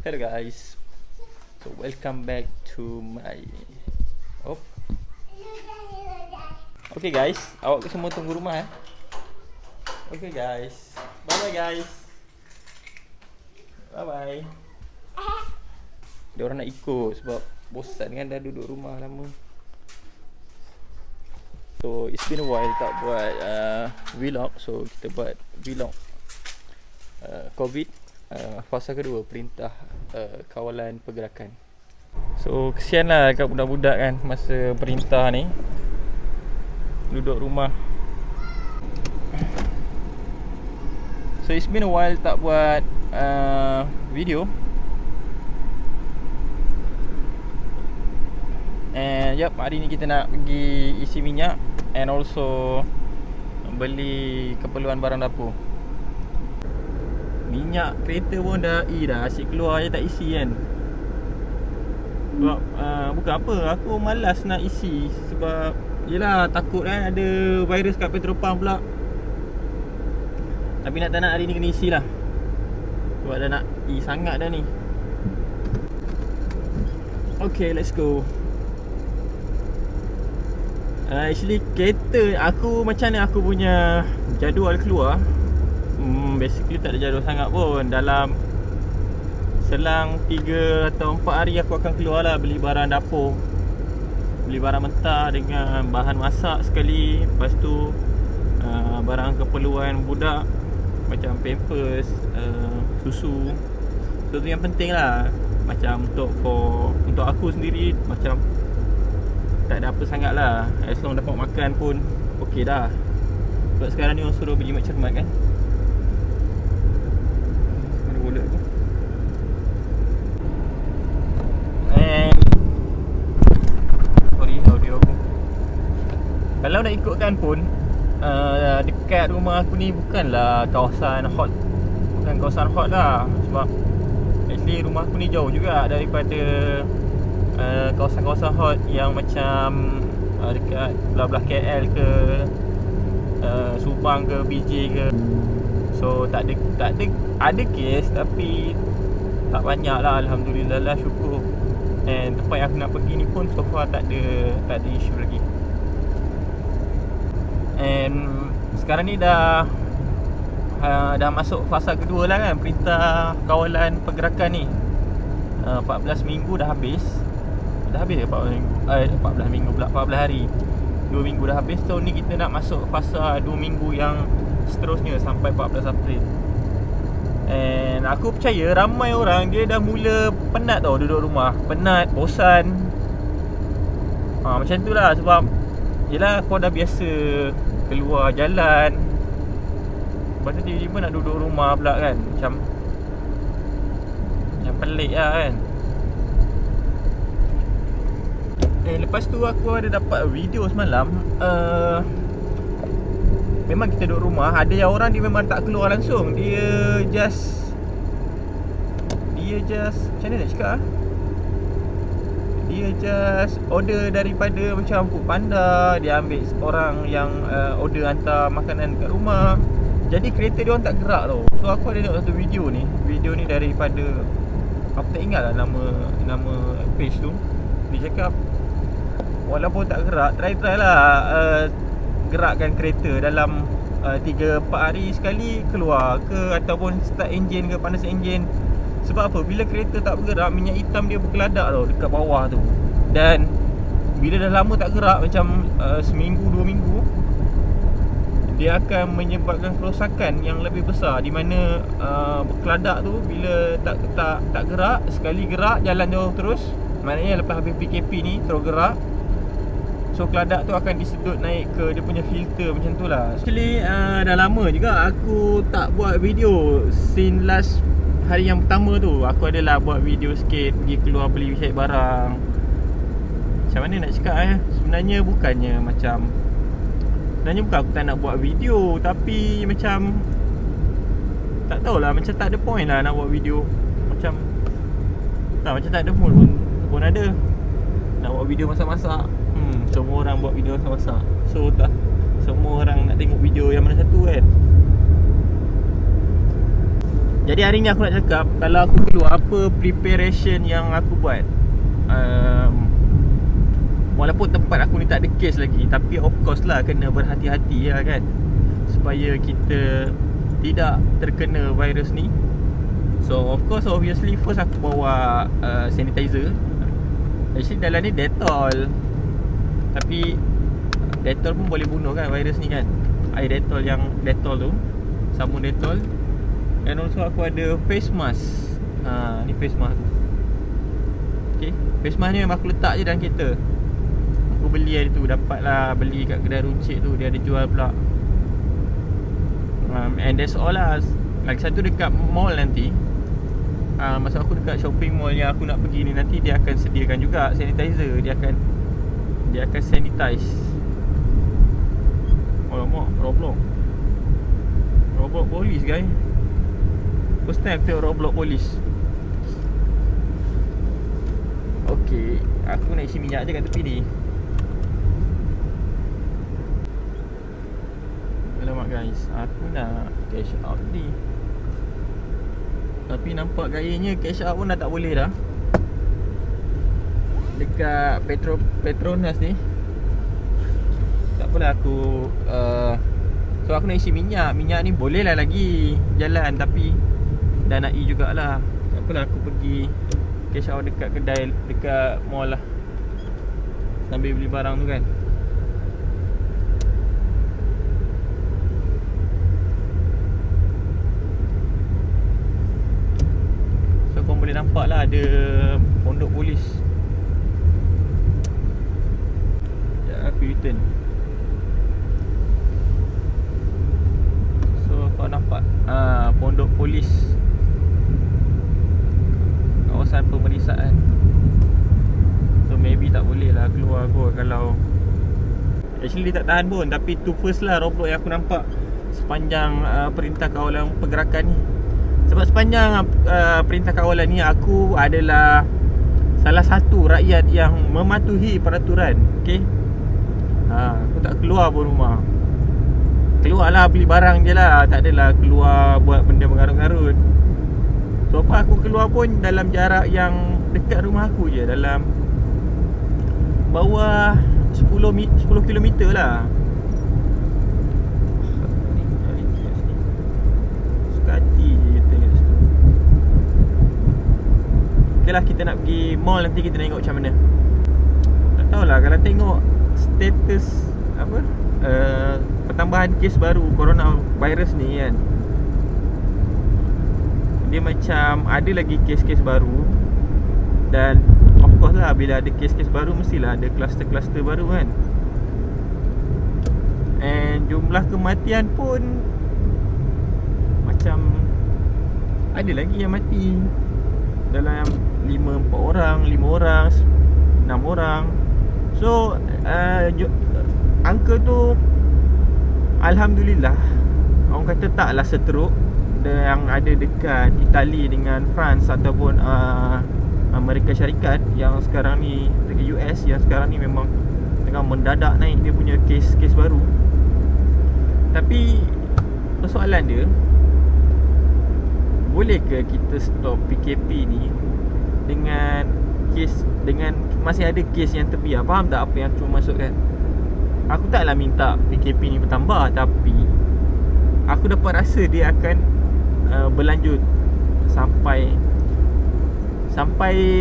Hello guys, so welcome back to my Okay guys, awak semua tunggu rumah Okay guys, bye bye guys. Bye bye. Dia orang nak ikut sebab bosan kan dah duduk rumah lama. So it's been a while tak buat vlog, so kita buat vlog COVID fasa kedua perintah kawalan pergerakan. So kesian lah kat budak-budak kan masa perintah ni duduk rumah. So it's been a while tak buat video. And yup, hari ni kita nak pergi isi minyak and also beli keperluan barang dapur. Minyak kereta pun dah asyik keluar je tak isi kan. Sebab bukan apa, aku malas nak isi sebab yelah takut kan ada virus kat petrol pump pula. Tapi nak tak nak hari ni kena isi lah sebab dah nak sangat dah ni. Okay, let's go. Actually kereta aku macam ni, aku punya jadual keluar basically tak ada jadual sangat pun. Dalam selang 3 atau 4 hari aku akan keluar lah beli barang dapur, beli barang mentah dengan bahan masak sekali. Lepas tu barang keperluan budak macam pampers, susu. So tu yang penting lah. Macam untuk aku sendiri macam tak ada apa sangat lah. As long dapat makan pun okey dah. Sebab sekarang ni orang suruh berjimat cermat kan. Mana wallet aku? And sorry audio aku. Kalau nak ikutkan pun dekat rumah aku ni bukanlah kawasan hot. Bukan kawasan hot lah. Sebab actually rumah aku ni jauh juga daripada kawasan-kawasan hot yang macam dekat belah-belah KL ke Subang ke BJ ke. So tak ada kes tapi tak banyak lah, alhamdulillah lah, syukur. And tempat yang aku nak pergi ni pun so far tak ada isu lagi. And sekarang ni dah masuk fasa kedua lah kan perintah kawalan pergerakan ni. 14 minggu dah habis. Dah habis 14 minggu pula, 14 hari, 2 minggu dah habis. So ni kita nak masuk fasa 2 minggu yang seterusnya sampai 14 April. And aku percaya ramai orang dia dah mula penat tau duduk rumah. Penat, bosan. Macam tu lah. Sebab yelah kau dah biasa keluar jalan, lepas tu tiba-tiba nak duduk rumah pula kan. Macam pelik lah kan. Lepas tu aku ada dapat video semalam. Memang kita duduk rumah, ada yang orang dia memang tak keluar langsung. Dia just macam mana nak cakap, dia just order daripada macam Foodpanda. Dia ambil orang yang order hantar makanan kat rumah. Jadi kereta dia orang tak gerak tau. So aku ada tengok satu video ni daripada, aku tak ingat lah nama page tu. Dia cakap walaupun tak gerak, try lah gerakkan kereta dalam 3-4 hari sekali keluar ke, ataupun start enjin ke, panas enjin. Sebab apa? Bila kereta tak bergerak, minyak hitam dia berkeladak tau dekat bawah tu. Dan bila dah lama tak gerak, macam seminggu 2 minggu, dia akan menyebabkan kerosakan yang lebih besar. Di mana berkeladak tu bila tak gerak, sekali gerak jalan jauh terus, maknanya lepas habis PKP ni terus gerak, so keladak tu akan disedut naik ke dia punya filter, macam tu lah. Actually dah lama juga aku tak buat video. Since last hari yang pertama tu aku adalah buat video sikit, pergi keluar beli barang. Macam mana nak cakap sebenarnya bukan aku tak nak buat video, tapi macam tak tahulah, macam tak ada point lah nak buat video. Macam tak ada mood pun ada nak buat video masak-masak. Semua orang buat video masak-masak. So tak semua orang nak tengok video yang mana satu kan. Jadi hari ni aku nak cakap, kalau aku keluar, apa preparation yang aku buat. Walaupun tempat aku ni tak ada kes lagi, tapi of course lah kena berhati-hati lah kan, supaya kita tidak terkena virus ni. So of course, obviously first aku bawa sanitizer. Actually dalam ni Dettol, tapi Dettol pun boleh bunuh kan virus ni kan. Air Dettol, yang Dettol tu, sabun Dettol. And also aku ada face mask. Ni face mask. Okay, face mask ni memang aku letak je dalam kereta. Aku beli hari tu, dapat lah beli kat kedai runcit tu, dia ada jual pula. And that's all lah. Lagi satu dekat mall nanti, masa aku dekat shopping mall yang aku nak pergi ni, nanti dia akan sediakan juga sanitizer. Dia akan sanitize. Alamak, Roblox polis guys. First time aku tengok Roblox polis. Okay, aku nak isi minyak je kat tepi ni. Alamak guys, aku nak cash out ni, tapi nampak gayanya cash out pun dah tak boleh dah. Dekat Petronas ni, tak apalah aku so aku nak isi minyak. Minyak ni boleh lah lagi jalan, tapi dah nak jugalah. Tak apalah, aku pergi cash out dekat kedai, dekat mall lah, sambil beli barang tu kan. So korang boleh nampak lah ada pondok polis. Sekejap aku U-turn. So kau nampak pondok polis, kawasan pemeriksaan. So maybe tak boleh lah keluar kot kalau, actually tak tahan pun. Tapi tu first lah Roblox yang aku nampak sepanjang perintah kawalan pergerakan ni. Sebab sepanjang perintah kawalan ni, aku adalah salah satu rakyat yang mematuhi peraturan. Okay, aku tak keluar pun rumah. Keluarlah beli barang je lah, tak adalah keluar buat benda mengarut-ngarut. So apa, aku keluar pun dalam jarak yang dekat rumah aku je, dalam bawah 10 km lah. Suka hati je kita kat situ. Okay lah, kita nak pergi mall, nanti kita tengok macam mana. Tak tahulah, kalau tengok status apa, pertambahan kes baru coronavirus ni kan, dia macam ada lagi kes-kes baru. Dan of course lah, bila ada kes-kes baru, mestilah ada kluster-kluster baru kan. And jumlah kematian pun macam ada lagi yang mati. Dalam 5 orang, 5 orang, 6 orang. So angka tu alhamdulillah, orang kata taklah seteruk yang ada dekat Itali dengan France ataupun Amerika Syarikat, yang sekarang ni dekat US, yang sekarang ni memang tengah mendadak naik dia punya kes baru. Tapi persoalan dia, boleh ke kita stop PKP ni dengan masih ada kes yang terbiar? Faham tak apa yang aku maksudkan? Aku taklah minta PKP ni bertambah, tapi aku dapat rasa dia akan berlanjut sampai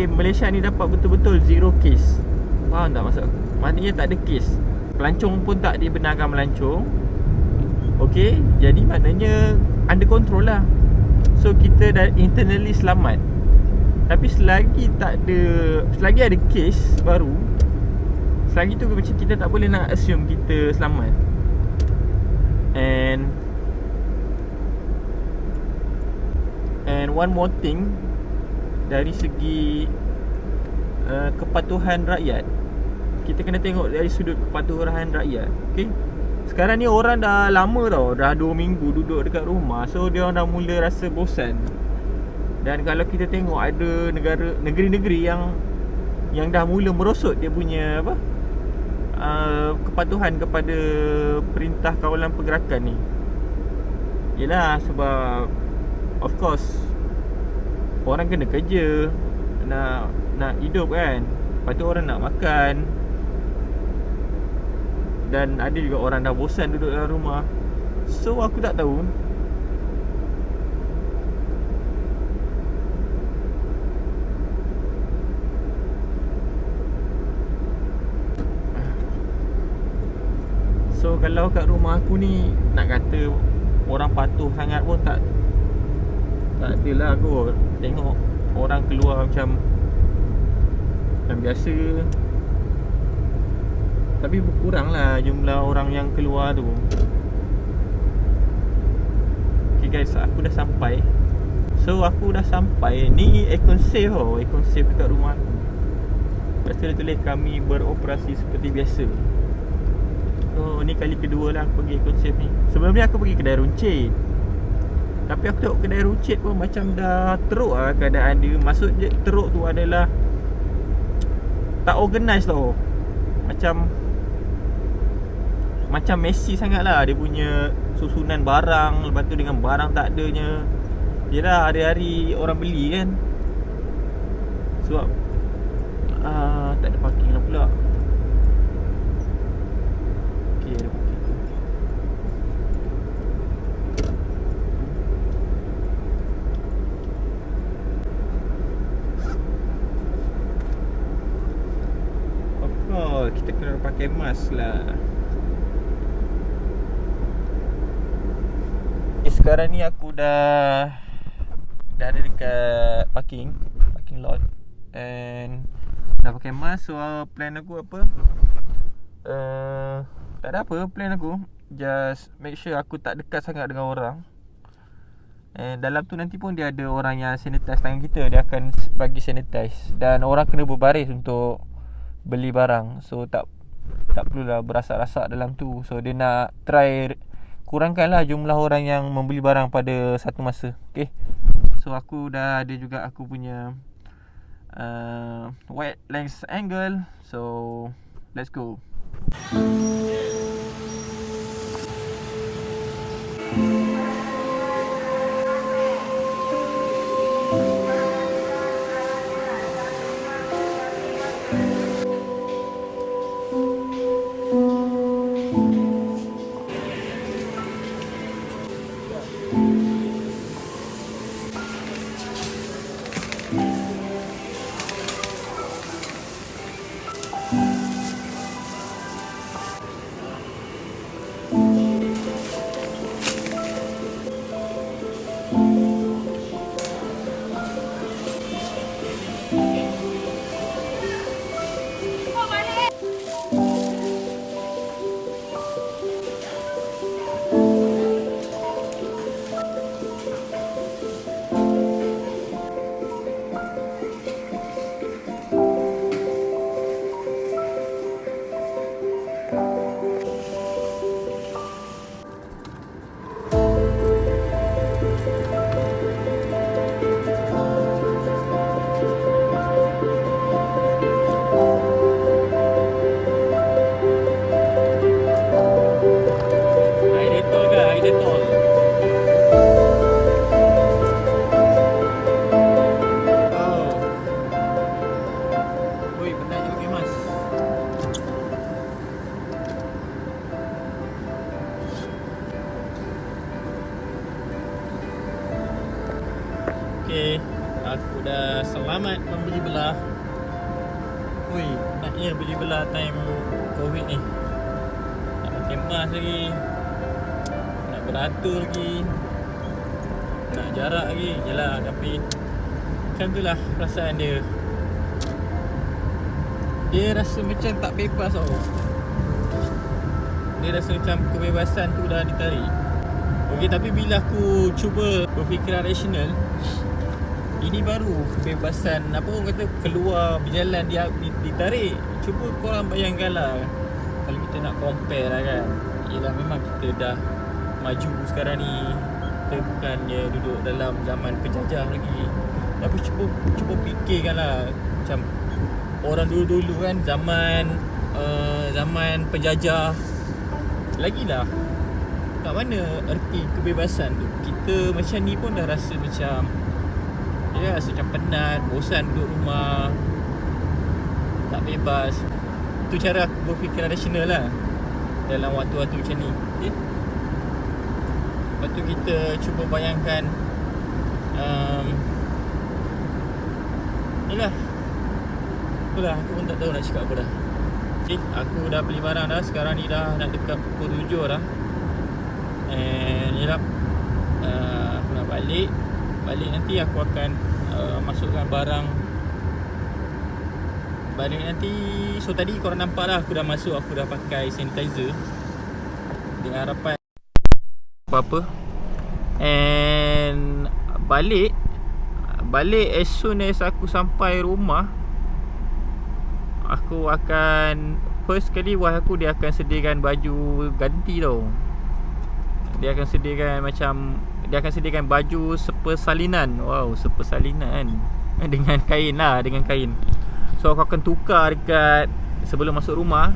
Malaysia ni dapat betul-betul zero case. Faham tak maksud aku? Maknanya tak ada kes, pelancong pun tak dibenarkan melancong. Okay, jadi maknanya under control lah. So kita dah internally selamat. Tapi selagi ada kes baru, selagi tu macam kita tak boleh nak assume kita selamat. And one more thing, dari segi kepatuhan rakyat, kita kena tengok dari sudut kepatuhan rakyat. Okay, sekarang ni orang dah lama tau, dah 2 minggu duduk dekat rumah. So dia orang dah mula rasa bosan. Dan kalau kita tengok, ada negeri-negeri yang dah mula merosot dia punya kepatuhan kepada perintah kawalan pergerakan ni. Yelah, sebab Of course, orang kena kerja, nak hidup kan. Lepas tu orang nak makan. Dan ada juga orang dah bosan duduk dalam rumah. So aku tak tahu. So kalau kat rumah aku ni, nak kata orang patuh sangat pun tak adalah kot. Tengok orang keluar macam biasa. Tapi berkurang lah jumlah orang yang keluar tu. Okay guys, aku dah sampai. So aku dah sampai. Ni aircon safe tau. Aircon safe dekat rumah aku. Lepas tu dia tulis kami beroperasi seperti biasa. Oh, ni kali kedua lah aku pergi konsep ni. Sebelum ni aku pergi kedai runcit. Tapi aku tengok kedai runcit pun macam dah teruk lah keadaan dia. Maksud je teruk tu adalah tak organize tau. Macam messy sangat lah dia punya susunan barang. Lepas tu dengan barang tak adanya. Yelah hari-hari orang beli kan. Sebab tak ada parking lah pula. Kita kena pakai mask lah. Sekarang ni aku dah ada dekat parking lot. And dah pakai mask. So plan aku apa? Tak ada apa plan aku. Just make sure aku tak dekat sangat dengan orang. And dalam tu nanti pun dia ada orang yang sanitize tangan kita. Dia akan bagi sanitize. Dan orang kena berbaris untuk beli barang. So tak perlulah berasak-rasak dalam tu. So dia nak try kurangkanlah jumlah orang yang membeli barang pada satu masa. Okay. So aku dah ada juga aku punya wide length angle. So let's go. Okay, aku dah selamat membeli belah. Ui, naknya beli belah time COVID ni. Nak pakai mask lagi, nak beratur lagi, nak jarak lagi. Yelah, tapi macam tu lah perasaan dia. Dia rasa macam tak bebas tau. Dia rasa macam kebebasan tu dah ditarik. Okay, tapi bila aku cuba berfikiran rasional, ini baru kebebasan, apa orang kata, keluar berjalan ditarik. Cuba korang bayangkan lah, kalau kita nak compare lah kan. Yelah, memang kita dah maju sekarang ni. Kita bukannya duduk dalam zaman penjajah lagi. Tapi cuba fikirkan lah, macam orang dulu-dulu kan, zaman penjajah. Lagilah kat mana erti kebebasan tu? Kita macam ni pun dah rasa macam rasa macam penat, bosan duduk rumah, tak bebas. Tu cara aku berfikir rasional lah dalam waktu-waktu macam ni. Lepas tu kita cuba bayangkan Itulah aku pun tak tahu nak cakap apa dah. Aku dah beli barang dah. Sekarang ni dah nak dekat pukul 7 dah. And aku nak balik nanti aku akan masukkan barang balik nanti. So tadi korang nampak lah, aku dah masuk, aku dah pakai sanitizer dengan harapan apa-apa. And balik as soon as aku sampai rumah, aku akan first kali wife aku dia akan sediakan baju ganti tau. Dia akan sediakan baju sepersalinan. Wow, sepersalinan dengan kain lah, dengan kain. So aku akan tukar dekat sebelum masuk rumah,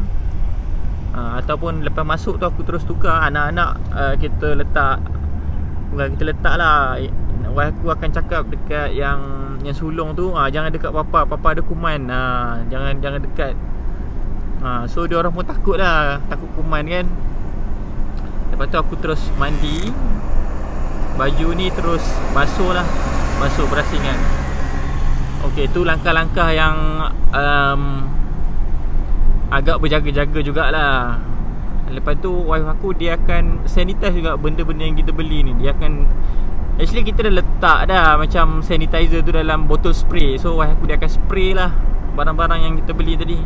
ataupun lepas masuk tu aku terus tukar. Anak-anak kita letak lah. Wife aku akan cakap dekat yang sulung tu, jangan dekat papa ada kuman. Jangan dekat. So dia orang pun takut kuman kan. Lepas tu aku terus mandi, baju ni terus basuh berasingan. Okey, tu langkah-langkah yang agak berjaga-jaga jugalah. Lepas tu wife aku dia akan sanitize juga benda-benda yang kita beli ni. Dia akan, actually kita dah letak dah macam sanitizer tu dalam botol spray. So wife aku dia akan spray lah barang-barang yang kita beli tadi.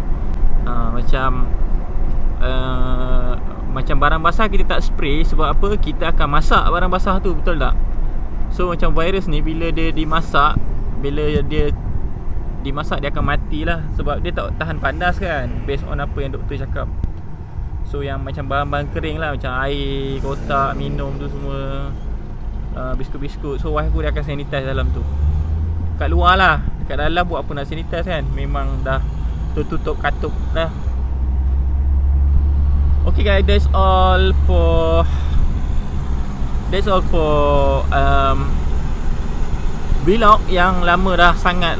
Macam barang basah kita tak spray. Sebab apa? Kita akan masak barang basah tu, betul tak? So macam virus ni bila dia dimasak, dia akan matilah. Sebab dia tak tahan panas kan, based on apa yang doktor cakap. So yang macam bahan-bahan kering lah, macam air, kotak, minum tu semua, biskut-biskut. So wife aku dia akan sanitize dalam tu. Kat luar lah, kat dalam buat apa nak sanitize kan, memang dah tertutup katuk dah. Okay guys, that's all for vlog yang lama sangat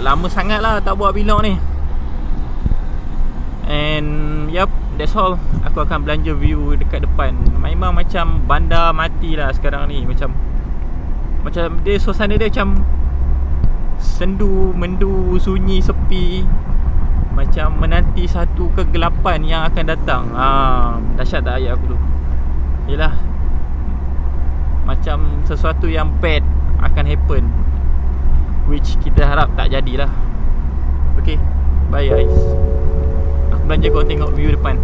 lah tak buat vlog ni. And yup, that's all. Aku akan belanja view dekat depan. Memang macam bandar mati lah sekarang ni. Macam dia, suasana dia macam sendu, mendu, sunyi, sepi. Macam menanti satu kegelapan yang akan datang. Dahsyat tak ayat aku tu. Yelah, macam sesuatu yang bad akan happen, which kita harap tak jadilah. Okay, bye guys. Aku belanja, kau tengok view depan.